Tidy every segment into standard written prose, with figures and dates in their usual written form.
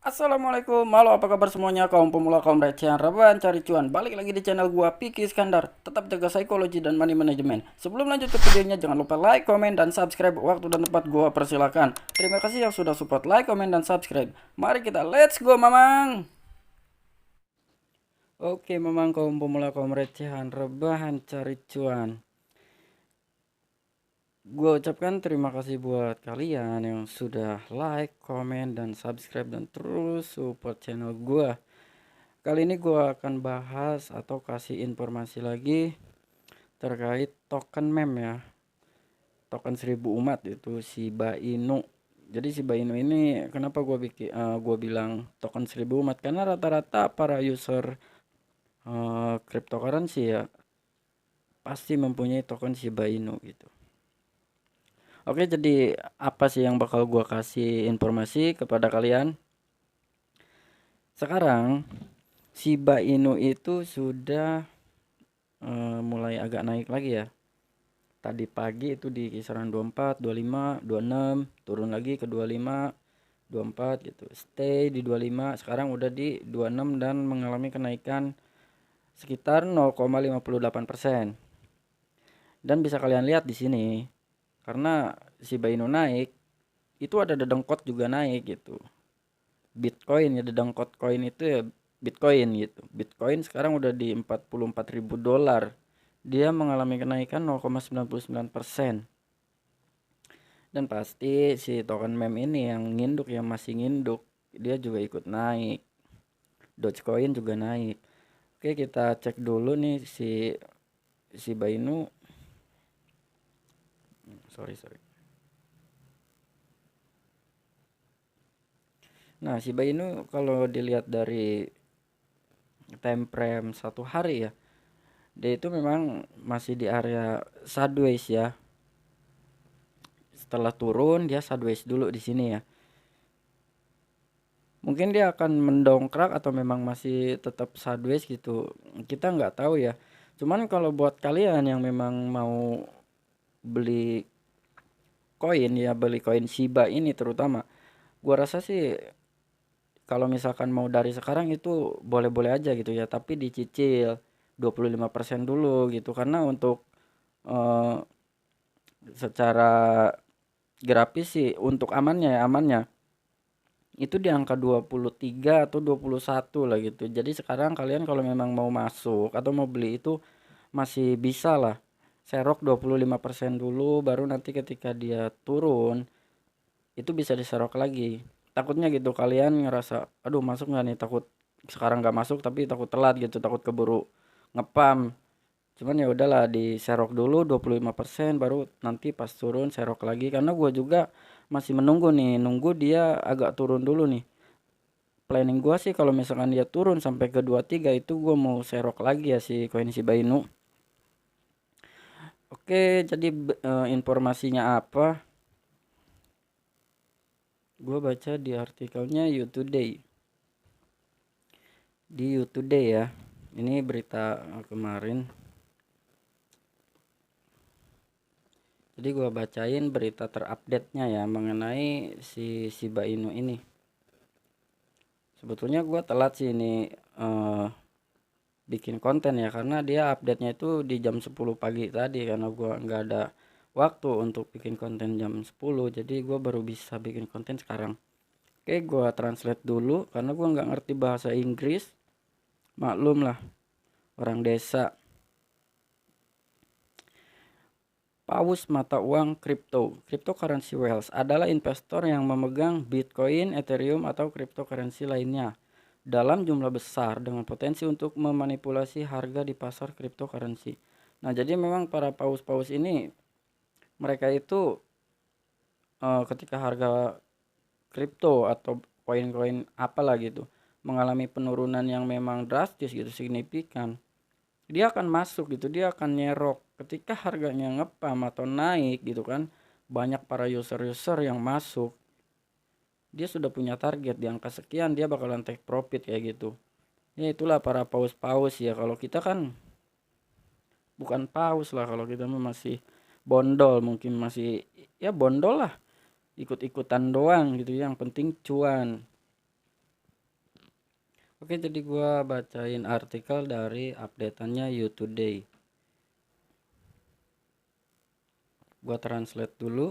Assalamualaikum, halo apa kabar semuanya kaum pemula kaum recehan rebahan cari cuan. Balik lagi di channel gua Piki Iskandar. Tetap jaga psikologi dan money management. Sebelum lanjut ke videonya jangan lupa like, komen dan subscribe. Waktu dan tempat gua persilakan. Terima kasih yang sudah support like, komen dan subscribe. Mari kita let's go mamang. Oke mamang kaum pemula kaum recehan rebahan cari cuan. Gue ucapkan terima kasih buat kalian yang sudah like, komen, dan subscribe dan terus support channel gue. Kali ini gue akan bahas atau kasih informasi lagi terkait token meme ya. Token 1000 umat itu Shiba Inu. Jadi Shiba Inu ini kenapa gue bilang token 1000 umat karena rata-rata para user cryptocurrency ya pasti mempunyai token Shiba Inu gitu. Oke, jadi apa sih yang bakal gue kasih informasi kepada kalian? Sekarang Shiba Inu itu sudah mulai agak naik lagi ya. Tadi pagi itu di kisaran 24, 25, 26, turun lagi ke 25, 24 gitu. Stay di 25, sekarang udah di 26 dan mengalami kenaikan sekitar 0,58%. Dan bisa kalian lihat di sini karena Shiba Inu naik, itu ada dedengkot juga naik gitu. Bitcoin ya, dedengkot koin itu ya Bitcoin gitu. Bitcoin sekarang udah di 44.000 dolar. Dia mengalami kenaikan 0,99%. Dan pasti si token meme ini yang nginduk, yang masih nginduk, dia juga ikut naik. Dogecoin juga naik. Oke, kita cek dulu nih si Bainu. Sorry. Nah, si Bainu kalau dilihat dari time frame 1 hari ya, dia itu memang masih di area sideways ya. Setelah turun dia sideways dulu di sini ya. Mungkin dia akan mendongkrak atau memang masih tetap sideways gitu. Kita nggak tahu ya. Cuman kalau buat kalian yang memang mau beli koin ya, beli koin Shiba ini terutama, gua rasa sih kalau misalkan mau dari sekarang itu boleh-boleh aja gitu ya, tapi dicicil 25% dulu gitu karena untuk eh, secara grafis sih untuk amannya itu di angka 23 atau 21 lah gitu. Jadi sekarang kalian kalau memang mau masuk atau mau beli itu masih bisa lah. Serok 25% dulu baru nanti ketika dia turun itu bisa diserok lagi. Takutnya gitu kalian ngerasa aduh masuk nggak nih, takut sekarang nggak masuk tapi takut telat gitu, takut keburu ngepam. Cuman ya udahlah diserok dulu 25% baru nanti pas turun serok lagi karena gua juga masih menunggu nih, nunggu dia agak turun dulu nih. Planning gua sih kalau misalkan dia turun sampai ke 23 itu gua mau serok lagi ya si koin Shiba Inu. Oke, jadi informasinya apa? Gua baca di artikelnya You Today. Di You Today ya. Ini berita kemarin. Jadi gua bacain berita terupdate-nya ya mengenai si Shiba Inu ini. Sebetulnya gua telat sih ini eh, bikin konten ya karena dia update-nya itu di jam 10 pagi tadi karena gua nggak ada waktu untuk bikin konten jam 10, jadi gua baru bisa bikin konten sekarang. Oke, gua translate dulu karena gua nggak ngerti bahasa Inggris, maklum lah orang desa. Paus mata uang kripto. Cryptocurrency whales adalah investor yang memegang Bitcoin, Ethereum atau cryptocurrency lainnya dalam jumlah besar dengan potensi untuk memanipulasi harga di pasar cryptocurrency. Nah, jadi memang para paus-paus ini mereka itu ketika harga kripto atau koin-koin apalah gitu mengalami penurunan yang memang drastis gitu, signifikan, dia akan masuk gitu, dia akan nyerok ketika harganya ngepam atau naik gitu kan. Banyak para user-user yang masuk, dia sudah punya target di angka sekian dia bakalan take profit kayak gitu. Ya itulah para paus-paus ya, kalau kita kan bukan paus lah, kalau kita masih bondol, mungkin masih ya bondol lah, ikut-ikutan doang gitu, yang penting cuan. Oke, jadi gua bacain artikel dari updateannya You Today. Gua translate dulu.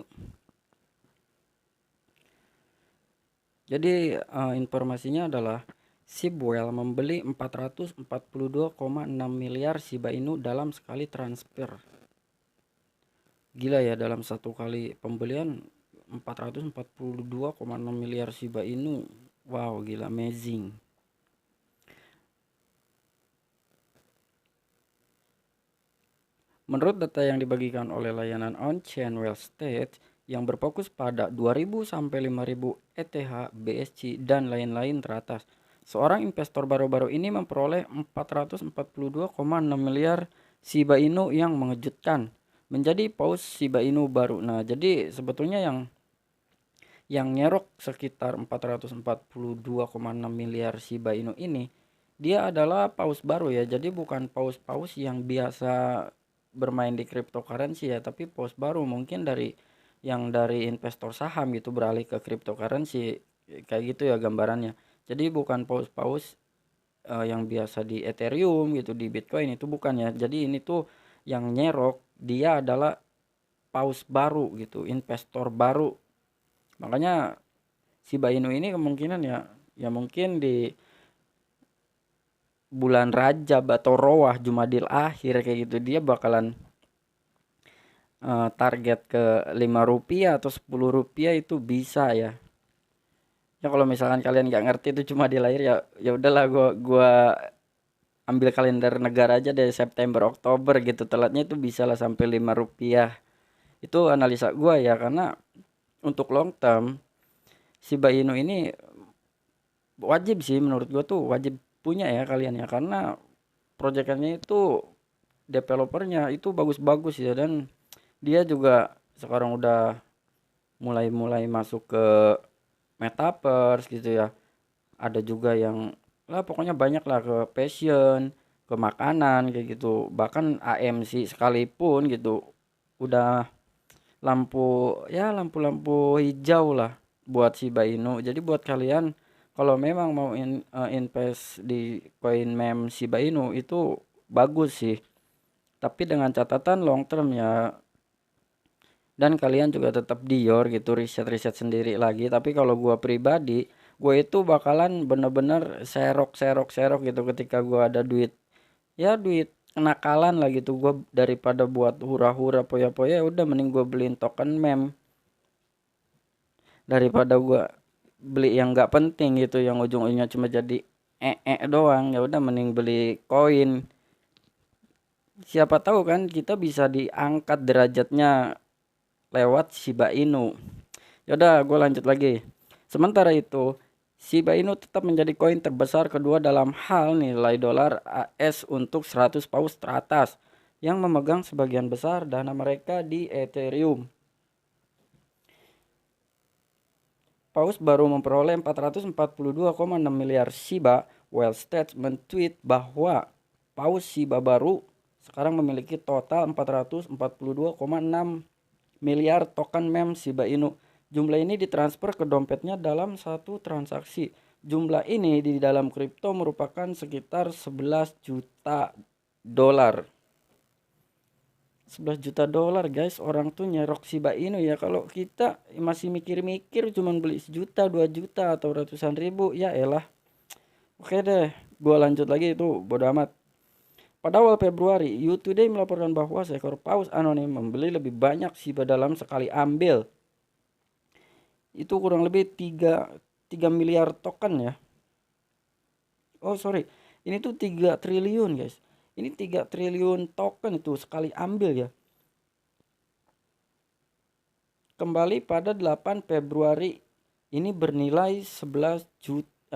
Jadi informasinya adalah Sibwell membeli 442,6 miliar Shiba Inu dalam sekali transfer. Gila ya, dalam satu kali pembelian 442,6 miliar Shiba Inu. Wow, gila, amazing. Menurut data yang dibagikan oleh layanan on-chain wealth state yang berfokus pada 2000 sampai 5000 ETH, BSC, dan lain-lain teratas, seorang investor baru-baru ini memperoleh 442,6 miliar Shiba Inu yang mengejutkan menjadi paus Shiba Inu baru. Nah, jadi sebetulnya yang nyerok sekitar 442,6 miliar Shiba Inu ini dia adalah paus baru ya. Jadi bukan paus-paus yang biasa bermain di cryptocurrency ya, tapi paus baru mungkin dari investor saham gitu beralih ke cryptocurrency kayak gitu ya gambarannya. Jadi bukan paus-paus yang biasa di Ethereum gitu, di Bitcoin, itu bukan ya. Jadi ini tuh yang nyerok dia adalah paus baru gitu, investor baru. Makanya Shiba Inu ini kemungkinan ya mungkin di bulan Rajab atau Rowah, Jumadil akhir kayak gitu dia bakalan target ke Rp5 atau Rp10 itu bisa ya. Ya kalau misalkan kalian nggak ngerti itu cuma di lahir ya, ya udahlah, gua ambil kalender negara aja dari September Oktober gitu, telatnya itu bisa lah sampai Rp5. Itu analisa gua ya, karena untuk long term Shiba Inu ini wajib sih menurut gua tuh wajib punya ya kalian ya, karena proyekannya itu developernya itu bagus-bagus ya, dan dia juga sekarang udah mulai masuk ke metaverse gitu ya. Ada juga yang lah pokoknya banyak lah, ke fashion, ke makanan kayak gitu. Bahkan AMC sekalipun gitu udah lampu hijau lah buat Shiba Inu. Jadi buat kalian kalau memang mau invest di koin meme Shiba Inu itu bagus sih. Tapi dengan catatan long term ya, dan kalian juga tetap dior gitu, riset-riset sendiri lagi. Tapi kalau gua pribadi, gue itu bakalan bener-bener serok gitu ketika gua ada duit, ya duit kenakalan lah gitu. Gua daripada buat hura-hura poya-poya, udah mending gua beliin token meme daripada gua beli yang nggak penting gitu, yang ujung-ujungnya cuma jadi doang. Ya udah mending beli koin. Siapa tahu kan kita bisa diangkat derajatnya lewat Shiba Inu. Yaudah, gue lanjut lagi. Sementara itu, Shiba Inu tetap menjadi koin terbesar kedua dalam hal nilai dolar AS untuk 100 paus teratas, yang memegang sebagian besar dana mereka di Ethereum. Paus baru memperoleh 442,6 miliar Shiba. Wellstats men-tweet bahwa paus Shiba baru sekarang memiliki total 442,6 miliar token meme Shiba Inu. Jumlah ini ditransfer ke dompetnya dalam satu transaksi. Jumlah ini di dalam kripto merupakan sekitar 11 juta dolar. 11 juta dolar guys, orang tuh nyerok Shiba Inu ya. Kalau kita masih mikir-mikir cuman beli sejuta, 2 juta atau ratusan ribu, ya elah. Oke deh, gua lanjut lagi, itu bodo amat. Pada awal Februari, You Today melaporkan bahwa seekor paus anonim membeli lebih banyak Shiba dalam sekali ambil. Itu kurang lebih 3 miliar token ya. Oh sorry, ini tuh 3 triliun guys. Ini 3 triliun token itu sekali ambil ya. Kembali pada 8 Februari, ini bernilai 115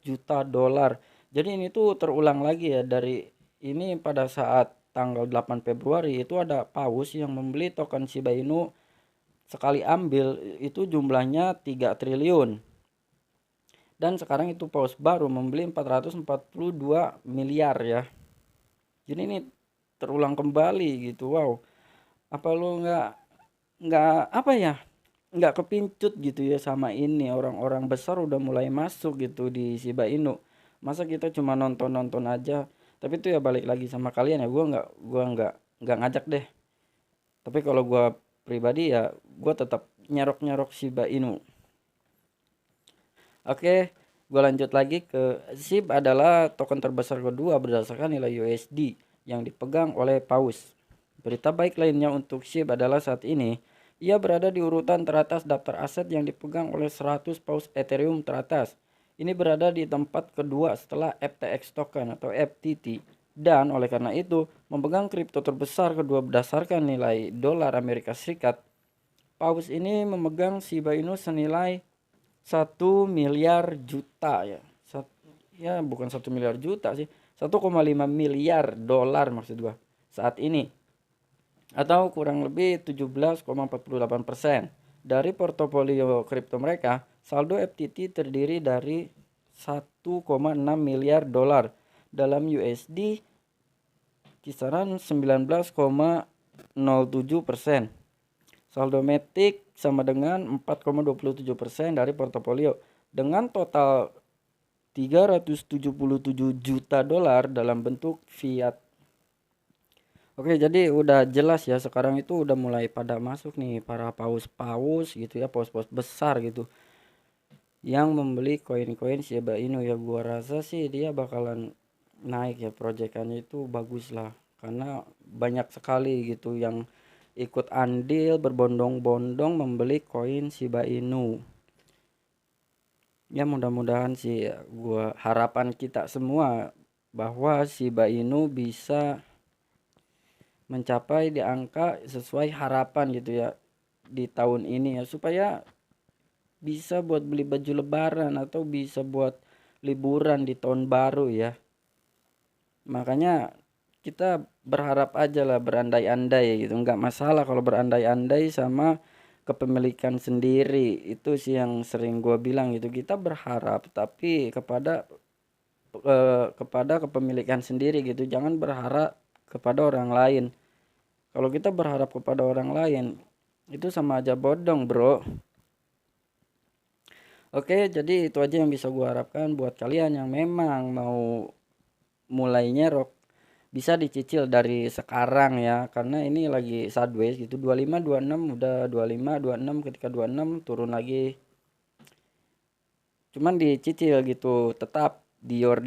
juta dolar. Jadi ini tuh terulang lagi ya, dari ini pada saat tanggal 8 Februari itu ada paus yang membeli token Shiba Inu sekali ambil itu jumlahnya 3 triliun. Dan sekarang itu paus baru membeli 442 miliar ya. Jadi ini terulang kembali gitu. Wow. Apa lu nggak apa ya? nggak kepincut gitu ya sama ini, orang-orang besar udah mulai masuk gitu di Shiba Inu. Masa kita cuma nonton-nonton aja. Tapi itu ya balik lagi sama kalian ya, gua nggak ngajak deh. Tapi kalau gua pribadi ya gua tetap nyerok-nyerok Shiba Inu. Oke, gua lanjut lagi ke SHIB adalah token terbesar kedua berdasarkan nilai USD yang dipegang oleh Paus. Berita baik lainnya untuk SHIB adalah saat ini ia berada di urutan teratas daftar aset yang dipegang oleh 100 Paus Ethereum teratas. Ini berada di tempat kedua setelah FTX token atau FTT, dan oleh karena itu memegang kripto terbesar kedua berdasarkan nilai dolar Amerika Serikat. Paus ini memegang Shiba Inu senilai 1 miliar juta ya. Ya bukan 1 miliar juta sih, 1,5 miliar dolar maksud gua saat ini, atau kurang lebih 17,48% dari portofolio kripto mereka. Saldo FTT terdiri dari 1,6 miliar dolar dalam USD kisaran 19,07%. Saldo Matic sama dengan 4,27% dari portofolio dengan total 377 juta dolar dalam bentuk fiat. Oke, jadi udah jelas ya, sekarang itu udah mulai pada masuk nih para paus-paus gitu ya, paus-paus besar gitu yang membeli koin-koin Shiba Inu ya. Gua rasa sih dia bakalan naik ya, proyekannya itu bagus lah karena banyak sekali gitu yang ikut andil berbondong-bondong membeli koin Shiba Inu. Ya mudah-mudahan sih gua, harapan kita semua bahwa Shiba Inu bisa mencapai di angka sesuai harapan gitu ya di tahun ini ya, supaya bisa buat beli baju lebaran atau bisa buat liburan di tahun baru ya. Makanya kita berharap aja lah, berandai-andai gitu, nggak masalah kalau berandai-andai sama kepemilikan sendiri. Itu sih yang sering gue bilang gitu, kita berharap tapi kepada kepemilikan sendiri gitu, jangan berharap kepada orang lain. Kalau kita berharap kepada orang lain itu sama aja bodong bro. Oke, jadi itu aja yang bisa gue harapkan buat kalian yang memang mau mulainya rock, bisa dicicil dari sekarang ya, karena ini lagi sideways gitu, 25 26 udah 25 26, ketika 26 turun lagi, cuman dicicil gitu. Tetap dior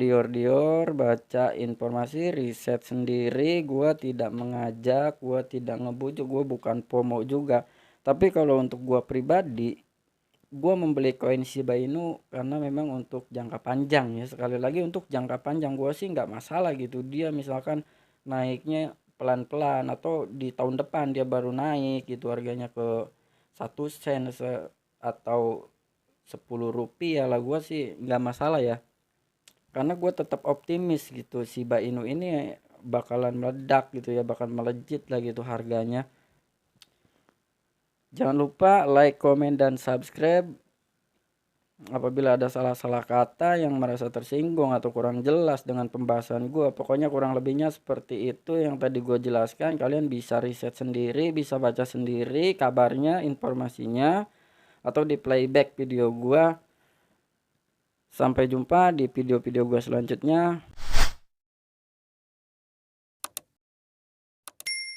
baca informasi, riset sendiri. Gua tidak mengajak, gua tidak ngebujuk, gua bukan FOMO juga. Tapi kalau untuk gua pribadi, gua membeli koin Shiba Inu karena memang untuk jangka panjang ya. Sekali lagi untuk jangka panjang gua sih nggak masalah gitu, dia misalkan naiknya pelan-pelan atau di tahun depan dia baru naik gitu harganya ke 1 sen atau 10 rupiah lah, gua sih nggak masalah ya, karena gue tetap optimis gitu Shiba Inu ini bakalan meledak gitu ya, bakal melejit lah gitu harganya. Jangan lupa like, komen, dan subscribe. Apabila ada salah-salah kata yang merasa tersinggung atau kurang jelas dengan pembahasan gue, pokoknya kurang lebihnya seperti itu yang tadi gue jelaskan. Kalian bisa riset sendiri, bisa baca sendiri kabarnya, informasinya, atau di playback video gue. Sampai jumpa di video-video gue selanjutnya.